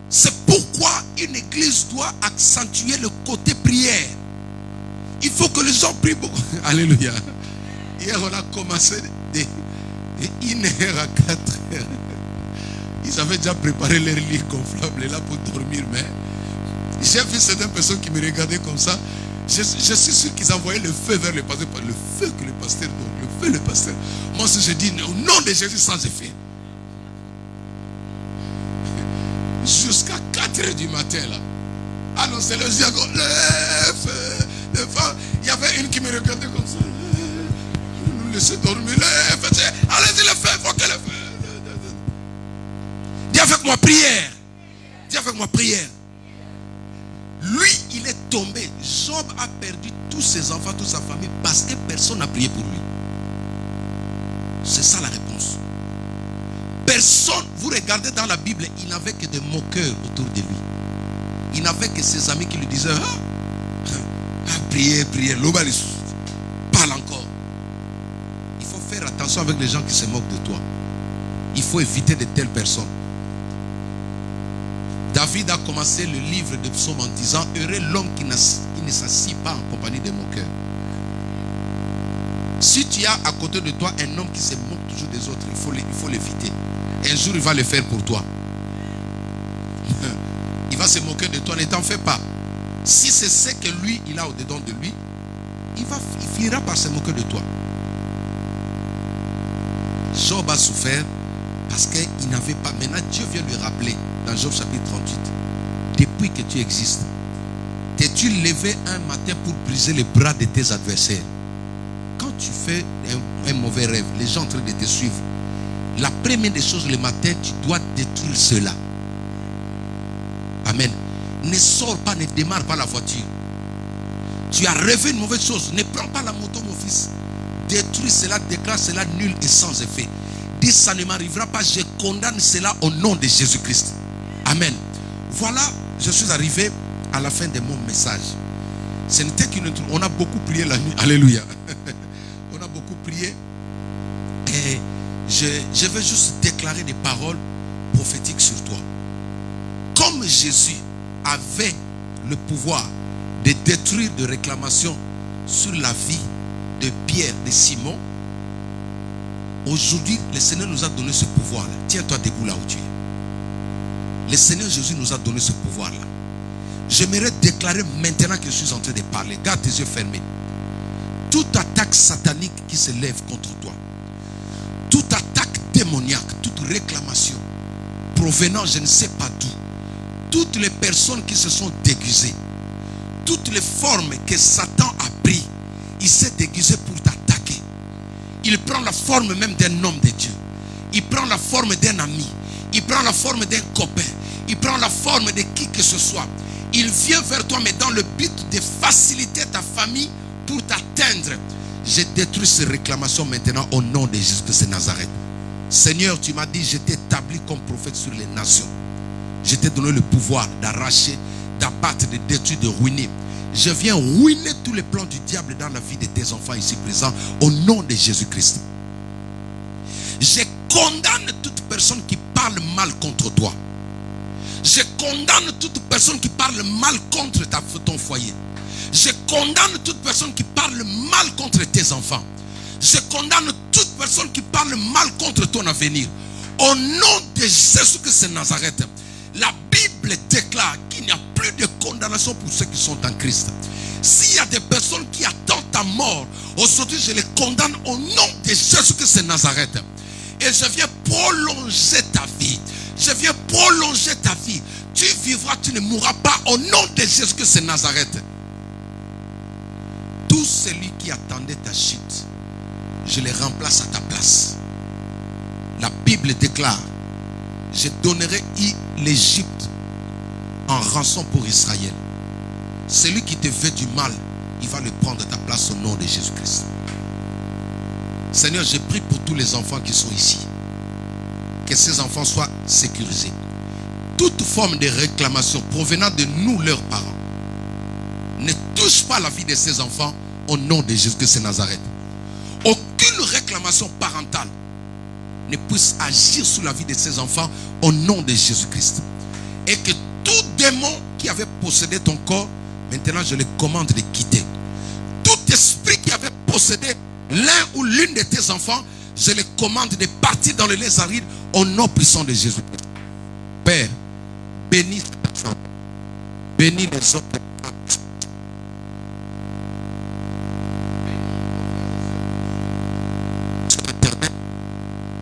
C'est pourquoi une église doit accentuer le côté prière. il faut que les gens prient beaucoup. Alléluia. Hier, on a commencé de 1h à 4h. Ils avaient déjà préparé leur lit gonflable là pour dormir, mais j'ai vu certaines personnes qui me regardaient comme ça. Je suis sûr qu'ils envoyaient le feu vers le pasteur. Le feu que le pasteur donne, le feu le pasteur. Moi aussi je dis au nom de Jésus sans effet. Jusqu'à 4h du matin là. Ah non, c'est le diagon. Le feu. Il y avait une qui me regardait comme ça. Nous laissez dormir. Allez-y le feu, il faut que le feu. Dis avec moi prière. Dis avec moi prière. Lui, il est tombé. Job a perdu tous ses enfants, toute sa famille, parce que personne n'a prié pour lui. C'est ça la réponse. Personne, vous regardez dans la Bible, il n'avait que des moqueurs autour de lui. Il n'avait que ses amis qui lui disaient priez, priez, parle encore. Il faut faire attention avec les gens qui se moquent de toi. Il faut éviter de telles personnes. David a commencé le livre de psaumes en disant heureux l'homme qui ne s'assied pas en compagnie des moqueurs. Si tu as à côté de toi un homme qui se moque toujours des autres, il faut l'éviter. Un jour il va le faire pour toi. Il va se moquer de toi, ne t'en fais pas. Si c'est ce que lui il a au-dedans de lui, il finira par se moquer de toi. Job a souffert parce qu'il n'avait pas. Maintenant Dieu vient lui rappeler dans Job chapitre 38, depuis que tu existes, t'es-tu levé un matin pour briser les bras de tes adversaires? Quand tu fais un mauvais rêve, les gens en train de te suivre, la première des choses le matin, tu dois détruire cela. Amen. Ne sors pas, ne démarre pas la voiture. Tu as rêvé une mauvaise chose, ne prends pas la moto mon fils. Détruis cela, déclare cela nul et sans effet. Dis ça ne m'arrivera pas, je condamne cela au nom de Jésus-Christ. Amen. Voilà, je suis arrivé à la fin de mon message. Ce n'était qu'une... On a beaucoup prié la nuit. Alléluia. On a beaucoup prié. Et je vais juste déclarer des paroles prophétiques sur toi. Comme Jésus avait le pouvoir de détruire des réclamations sur la vie de Pierre, de Simon, aujourd'hui, le Seigneur nous a donné ce pouvoir-là. Tiens-toi debout là où tu es. Le Seigneur Jésus nous a donné ce pouvoir-là. J'aimerais déclarer maintenant que je suis en train de parler. Garde tes yeux fermés. Toute attaque satanique qui se lève contre toi, toute attaque démoniaque, toute réclamation provenant je ne sais pas d'où, toutes les personnes qui se sont déguisées, toutes les formes que Satan a pris, il s'est déguisé pour t'attaquer. Il prend la forme même d'un homme de Dieu. Il prend la forme d'un ami. Il prend la forme d'un copain. Il prend la forme de qui que ce soit. Il vient vers toi, mais dans le but de faciliter ta famille pour t'atteindre. Je détruis ces réclamations maintenant au nom de Jésus-Christ de Nazareth. Seigneur, tu m'as dit, je t'ai établi comme prophète sur les nations. Je t'ai donné le pouvoir d'arracher, d'abattre, de détruire, de ruiner. Je viens ruiner tous les plans du diable dans la vie de tes enfants ici présents au nom de Jésus-Christ. Je condamne toute personne qui parle mal contre toi. Je condamne toute personne qui parle mal contre ton foyer. Je condamne toute personne qui parle mal contre tes enfants. Je condamne toute personne qui parle mal contre ton avenir. Au nom de Jésus-Christ de Nazareth, la Bible déclare qu'il n'y a plus de condamnation pour ceux qui sont en Christ. S'il y a des personnes qui attendent ta mort, aujourd'hui je les condamne au nom de Jésus-Christ de Nazareth. Et je viens prolonger ta vie. Je viens prolonger ta vie. Tu vivras, tu ne mourras pas au nom de Jésus-Christ de Nazareth. Tout celui qui attendait ta chute, je les remplace à ta place. La Bible déclare, je donnerai l'Égypte en rançon pour Israël. Celui qui te veut du mal, il va le prendre à ta place au nom de Jésus-Christ. Seigneur, je prie pour tous les enfants qui sont ici. Que ces enfants soient sécurisés. Toute forme de réclamation provenant de nous, leurs parents, ne touche pas la vie de ces enfants au nom de Jésus-Christ de Nazareth. Aucune réclamation parentale ne puisse agir sur la vie de ces enfants au nom de Jésus-Christ. Et que tout démon qui avait possédé ton corps, maintenant je les commande de quitter. esprit qui avait possédé l'un ou l'une de tes enfants, je les commande de partir dans le les arides au nom puissant de Jésus. Père, bénis cette femme. Bénis les autres.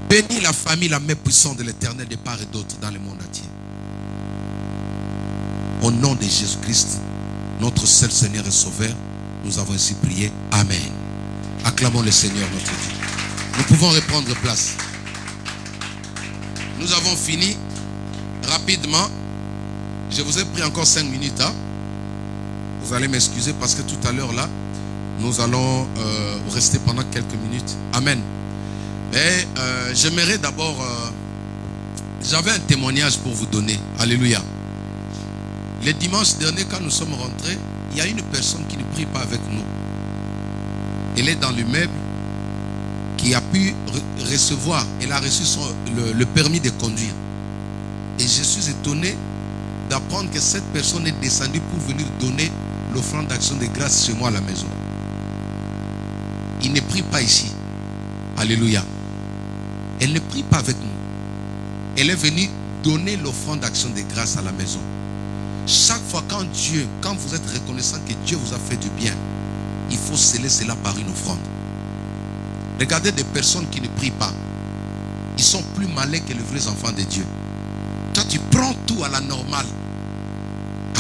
Bénis la famille, la main puissante de l'Éternel de part et d'autre dans le monde entier. Au nom de Jésus-Christ, notre seul Seigneur et Sauveur, nous avons ainsi prié. Amen. Acclamons le Seigneur notre Dieu. Nous pouvons reprendre place. Nous avons fini rapidement. Je vous ai pris encore 5 minutes. Hein? Vous allez m'excuser parce que tout à l'heure là, nous allons rester pendant quelques minutes. Amen. Mais j'aimerais d'abord, j'avais un témoignage pour vous donner. Alléluia. Le dimanche dernier, quand nous sommes rentrés, il y a une personne qui ne prie pas avec nous. Elle est dans l'immeuble qui a pu recevoir, elle a reçu le permis de conduire. Et je suis étonné d'apprendre que cette personne est descendue pour venir donner l'offrande d'action de grâce chez moi à la maison. Il ne prie pas ici. Alléluia. Elle ne prie pas avec nous. Elle est venue donner l'offrande d'action de grâce à la maison. Chaque fois quand vous êtes reconnaissant que Dieu vous a fait du bien, il faut sceller cela par une offrande. Regardez des personnes qui ne prient pas. Ils sont plus malins que les vrais enfants de Dieu. Toi, tu prends tout à la normale.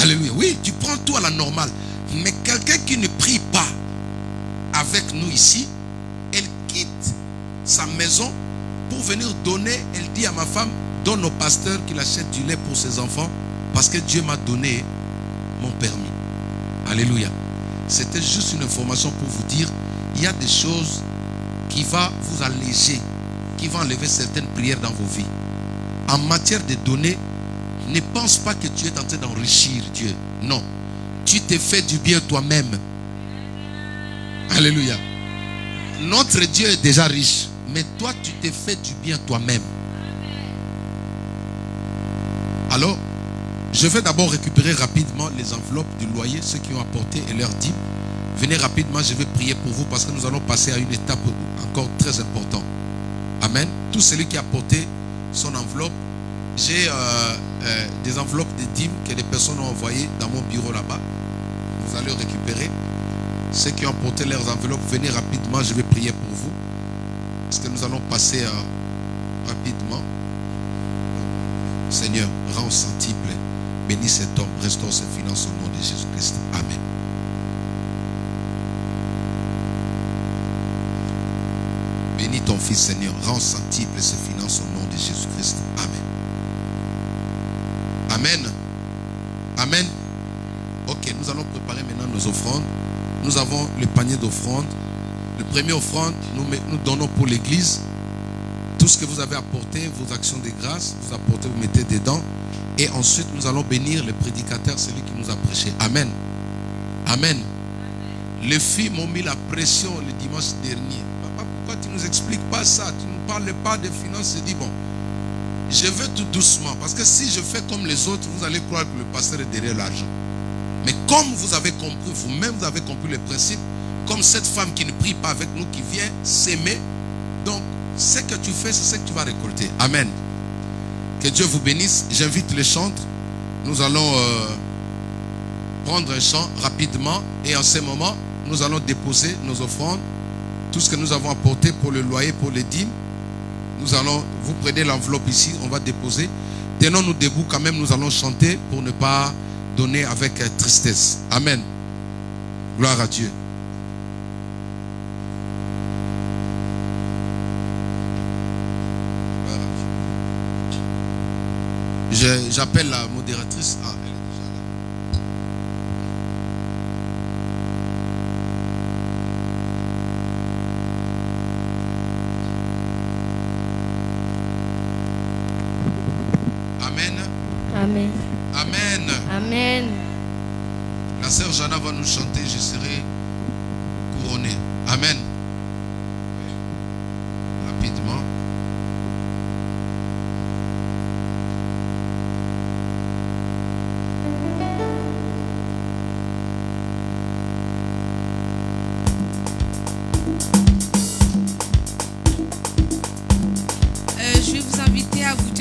Alléluia. Oui, tu prends tout à la normale. Mais quelqu'un qui ne prie pas avec nous ici, elle quitte sa maison pour venir donner. Elle dit à ma femme, donne au pasteur qu'il achète du lait pour ses enfants parce que Dieu m'a donné mon permis. Alléluia. C'était juste une information pour vous dire, il y a des choses qui vont vous alléger, qui vont enlever certaines prières dans vos vies. En matière de donner, ne pense pas que tu es en train d'enrichir Dieu. Non. Tu te fais du bien toi-même. Alléluia. Notre Dieu est déjà riche. Mais toi, tu te fais du bien toi-même. Alors, je vais d'abord récupérer rapidement les enveloppes du loyer, ceux qui ont apporté et leur dîme. Venez rapidement, je vais prier pour vous parce que nous allons passer à une étape encore très importante. Amen. Tout celui qui a apporté son enveloppe, j'ai des enveloppes de dîmes que les personnes ont envoyées dans mon bureau là-bas. Vous allez récupérer. Ceux qui ont apporté leurs enveloppes, venez rapidement, je vais prier pour vous. Parce que nous allons passer rapidement. Seigneur, rends au centuple. Bénis cet homme, restaure ses finances au nom de Jésus-Christ. Amen. Bénis ton fils, Seigneur. Rends au centuple ses finances au nom de Jésus-Christ. Amen. Amen. Amen. Ok, nous allons préparer maintenant nos offrandes. Nous avons le panier d'offrandes. Le premier offrande, nous donnons pour l'église. Tout ce que vous avez apporté, vos actions de grâce, vous apportez, vous mettez dedans. Et ensuite, nous allons bénir le prédicateur, celui qui nous a prêché. Amen. Amen. Les filles m'ont mis la pression le dimanche dernier. Papa, pourquoi tu ne nous expliques pas ça? Tu ne nous parles pas des finances. Je dis, bon, je veux tout doucement. Parce que si je fais comme les autres, vous allez croire que le pasteur est derrière l'argent. Mais comme vous avez compris, vous-même, vous avez compris le principe, comme cette femme qui ne prie pas avec nous, qui vient s'aimer, donc ce que tu fais, c'est ce que tu vas récolter. Amen. Que Dieu vous bénisse. J'invite les chantres. Nous allons prendre un chant rapidement. Et en ce moment, nous allons déposer nos offrandes. Tout ce que nous avons apporté pour le loyer, pour les dîmes. Nous allons, vous prenez l'enveloppe ici, on va déposer. Tenons-nous debout quand même, nous allons chanter pour ne pas donner avec tristesse. Amen. Gloire à Dieu. J'appelle la modératrice. Ah, elle est déjà là. Amen. Amen. Amen. Amen. La sœur Jana va nous chanter, je serai couronné. Amen. Rapidement.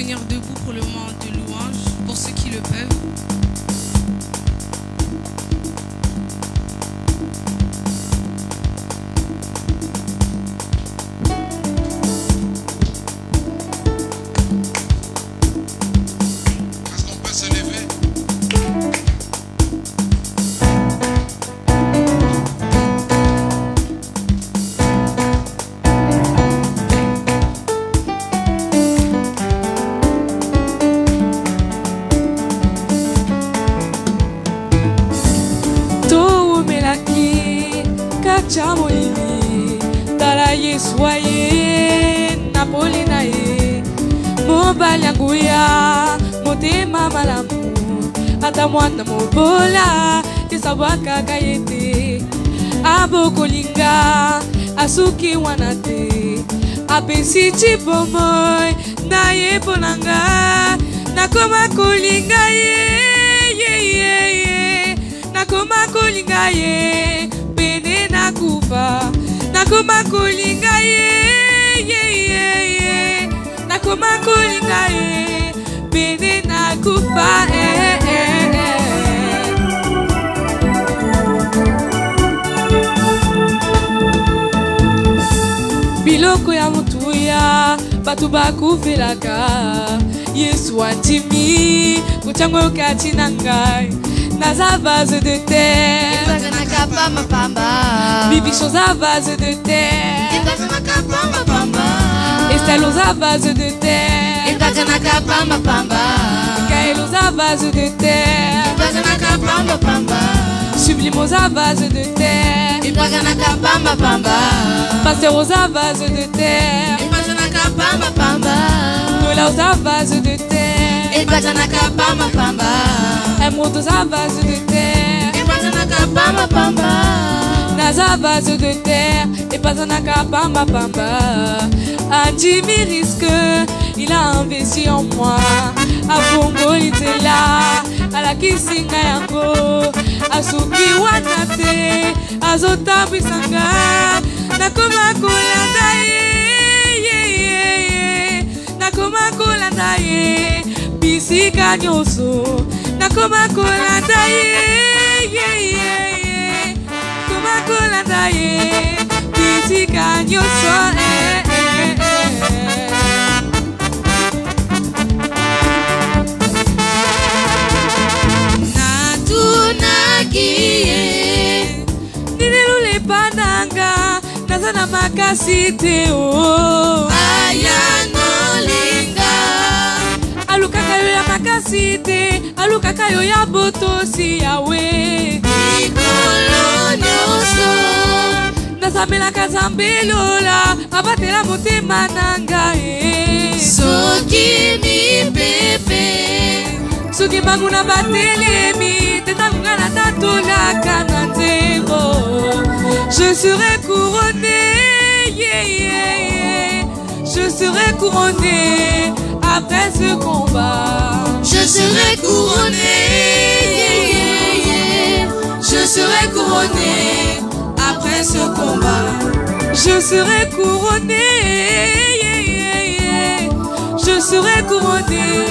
tenir debout pour le moment de louange, pour ceux qui le peuvent. Est-ce qu'on peut se lever? Chamolini, tala Yesuaye, Napoli na ye, mobali yanguya, motema malamu, ata mwana mobola, isabwaka kayete, abokolinga, asuki wanate, apesi chipomoy, na ye ponanga, nakoma kolinga ye, nakoma kolinga ye. Nakufa, nakoma kolinga ye, nakoma kolinga ye, bene nakufa Biloko ya mutuya, batu bakufelaka, Yesu antimi, kuchango kati nangai. Naza vase de terre, Bibi chose à vase de terre, Estelle aux vase de terre, Kael aux vase de terre, Sublime aux vase de terre, Pasteur aux vase de terre, Nola aux vase de terre, Emeraude aux vase de terre, Naza vase de terre, et pas un akapamba pamba. Andimi risque, il a investi en moi. A Bongo il était là, à la kisinga yango, a Suki wanate, a Zota bisanga, nakoma kolanda ye, nakoma kolanda ye, bisika nyoso, nakoma kolanda ye. Kolanda ye, bisika nyoso Natunaki ye, nilelule pananga, nazana makasi te o ayano linga. Alukaka yo ya makasi te, alukaka yo ya botosi yawe. Nazamela kazambelola, abatela motema nanga Soki mi pepe, soki maguna batelemi, tetangunga na tatola kananzego. Je serai couronné, je serai couronné après ce combat. Je serai couronné, je serai couronné après ce combat. Je serai couronné, je serai couronné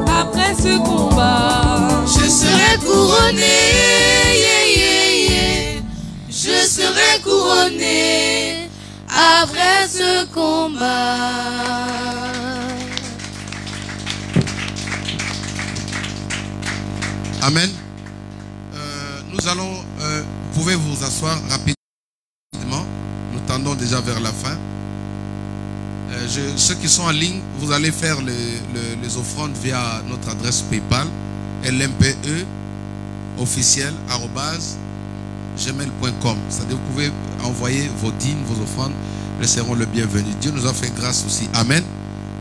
après ce combat. Je serai couronné, je serai couronné après ce combat. Amen. Nous allons, vous pouvez vous asseoir rapidement. Nous tendons déjà vers la fin. Ceux qui sont en ligne, vous allez faire les offrandes via notre adresse PayPal, lmpe officiel@gmail.com. C'est-à-dire vous pouvez envoyer vos dîmes, vos offrandes, nous serons le bienvenu. Dieu nous a fait grâce aussi. Amen.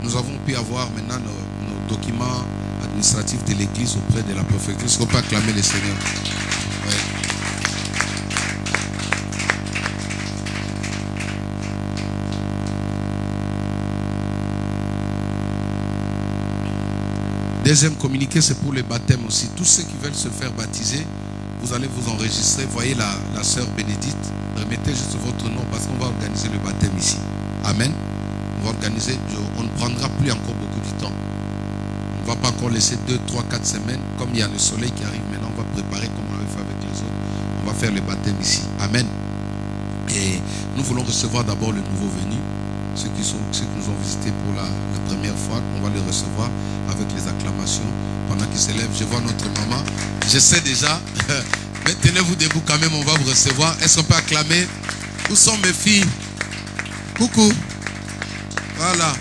Nous avons pu avoir maintenant nos documents administratifs de l'Église auprès de la préfecture. Est-ce qu'on peut acclamer le Seigneur? Ouais. Deuxième communiqué, c'est pour les baptêmes aussi. Tous ceux qui veulent se faire baptiser, vous allez vous enregistrer. Voyez la sœur Bénédicte. Remettez juste votre nom parce qu'on va organiser le baptême ici. Amen. On va organiser. On ne prendra plus encore beaucoup de temps. On ne va pas encore laisser 2, 3, 4 semaines. Comme il y a le soleil qui arrive maintenant, on va préparer comme on avait fait avec les autres. On va faire le baptême ici. Amen. Et nous voulons recevoir d'abord le nouveau venu. Ceux qui nous ont visités pour la première fois, on va les recevoir avec les acclamations. Pendant qu'ils s'élèvent, je vois notre maman. Je sais déjà. Mais tenez-vous debout quand même, on va vous recevoir. Est-ce qu'on peut acclamer? Où sont mes filles? Coucou. Voilà.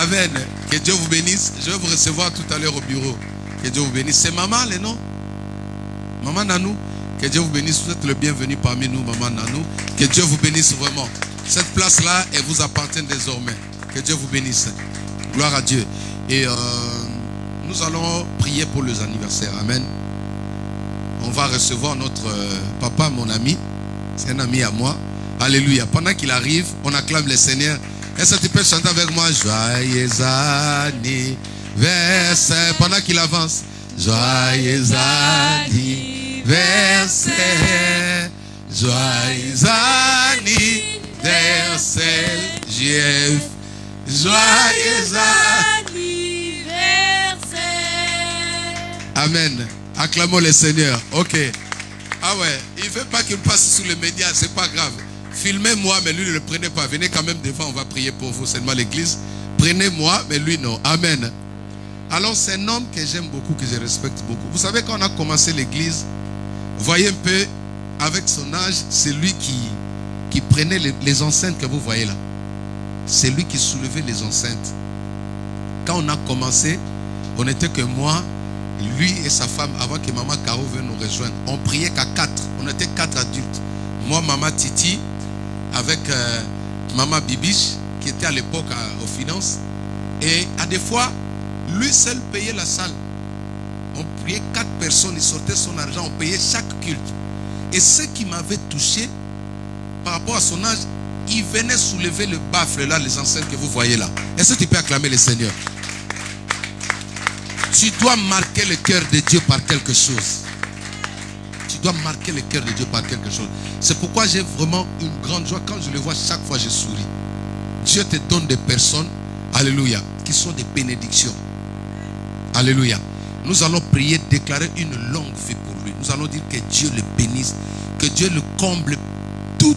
Amen. Que Dieu vous bénisse. Je vais vous recevoir tout à l'heure au bureau. Que Dieu vous bénisse. C'est maman, les noms? Maman Nanou. Que Dieu vous bénisse. Vous êtes le bienvenu parmi nous, maman Nanou. Que Dieu vous bénisse vraiment. Cette place-là, elle vous appartient désormais. Que Dieu vous bénisse. Gloire à Dieu. Et nous allons prier pour les anniversaires. Amen. On va recevoir notre papa, mon ami. C'est un ami à moi. Alléluia. Pendant qu'il arrive, on acclame le Seigneur. Est-ce que tu peux chanter avec moi? Joyeux anniversaire. Pendant qu'il avance. Joyeux anniversaire. Joyeux anniversaire. Joyeux anniversaire. Amen. Acclamons le Seigneur. Ok. Ah ouais. Il ne veut pas qu'il passe sur les médias. C'est pas grave. Filmez-moi, mais lui ne le prenez pas. Venez quand même devant, on va prier pour vous, seulement l'église. Prenez-moi, mais lui non. Amen. Alors c'est un homme que j'aime beaucoup, que je respecte beaucoup. Vous savez, quand on a commencé l'église, voyez un peu, avec son âge, c'est lui qui prenait les enceintes que vous voyez là. C'est lui qui soulevait les enceintes. Quand on a commencé, on n'était que moi, lui et sa femme, avant que maman Caro vienne nous rejoindre. On priait qu'à 4. On était 4 adultes. Moi, maman Titi, avec maman Bibiche, qui était à l'époque aux finances. Et à des fois, lui seul payait la salle. On priait 4 personnes, il sortait son argent, on payait chaque culte. Et ce qui m'avait touché, par rapport à son âge, il venait soulever le baffle là, les enceintes que vous voyez là. Est-ce que tu peux acclamer le Seigneur? Tu dois marquer le cœur de Dieu par quelque chose. Tu dois marquer le cœur de Dieu par quelque chose. C'est pourquoi j'ai vraiment une grande joie. Quand je le vois, chaque fois je souris. Dieu te donne des personnes, alléluia, qui sont des bénédictions. Alléluia. Nous allons prier, déclarer une longue vie pour lui. Nous allons dire que Dieu le bénisse, que Dieu le comble tout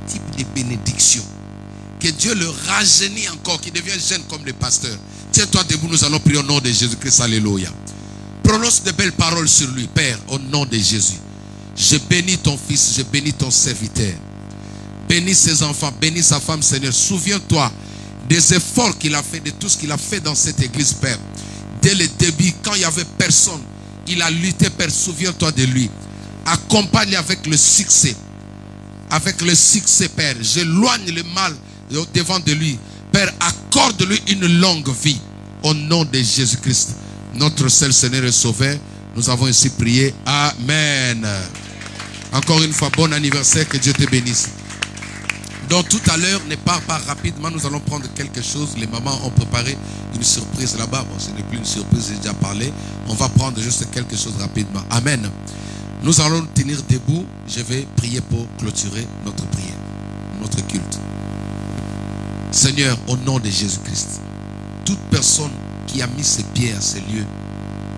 type de bénédiction. Que Dieu le rajeunit encore, qu'il devienne jeune comme le pasteur. Tiens-toi debout, nous allons prier au nom de Jésus-Christ. Alléluia. Prononce de belles paroles sur lui, Père, au nom de Jésus. Je bénis ton fils, je bénis ton serviteur. Bénis ses enfants, bénis sa femme, Seigneur. Souviens-toi des efforts qu'il a fait, de tout ce qu'il a fait dans cette église, Père. Dès le début, quand il n'y avait personne, il a lutté, Père. Souviens-toi de lui. Accompagne avec le succès. Avec le succès, Père. J'éloigne le mal devant de lui. Père, accorde-lui une longue vie. Au nom de Jésus-Christ, notre seul Seigneur et Sauveur. Nous avons ainsi prié. Amen. Encore une fois, bon anniversaire. Que Dieu te bénisse. Donc tout à l'heure, ne pars pas rapidement. Nous allons prendre quelque chose. Les mamans ont préparé une surprise là-bas. Bon, ce n'est plus une surprise, j'ai déjà parlé. On va prendre juste quelque chose rapidement. Amen. Nous allons nous tenir debout. Je vais prier pour clôturer notre prière, notre culte. Seigneur, au nom de Jésus-Christ, toute personne qui a mis ses pieds à ces lieux,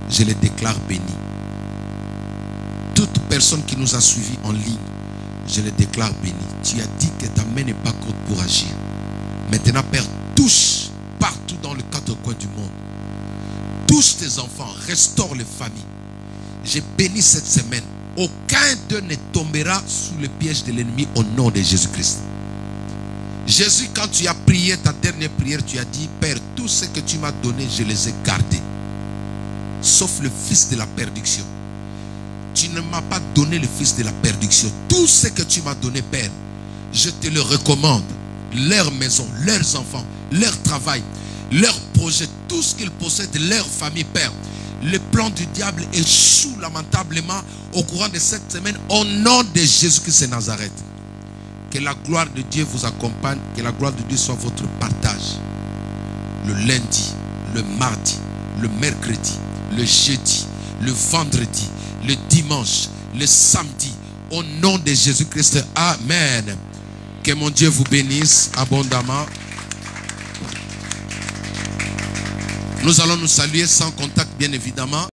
je les déclare bénis. Toute personne qui nous a suivis en ligne, je les déclare bénis. Tu as dit que ta main n'est pas courte pour agir. Maintenant, Père, touche partout dans les 4 coins du monde. Touche tes enfants, restaure les familles. Je bénis cette semaine. Aucun d'eux ne tombera sous le piège de l'ennemi au nom de Jésus-Christ. Jésus, quand tu as prié ta dernière prière, tu as dit, Père, tout ce que tu m'as donné, je les ai gardés. Sauf le fils de la perdition. Tu ne m'as pas donné le fils de la perdition. Tout ce que tu m'as donné, Père, je te le recommande. Leur maison, leurs enfants, leur travail, leurs projets, tout ce qu'ils possèdent, leur famille, Père. Le plan du diable échoue lamentablement au courant de cette semaine au nom de Jésus-Christ de Nazareth. Que la gloire de Dieu vous accompagne, que la gloire de Dieu soit votre partage. Le lundi, le mardi, le mercredi, le jeudi, le vendredi, le dimanche, le samedi, au nom de Jésus-Christ. Amen. Que mon Dieu vous bénisse abondamment. Nous allons nous saluer sans contact, bien évidemment.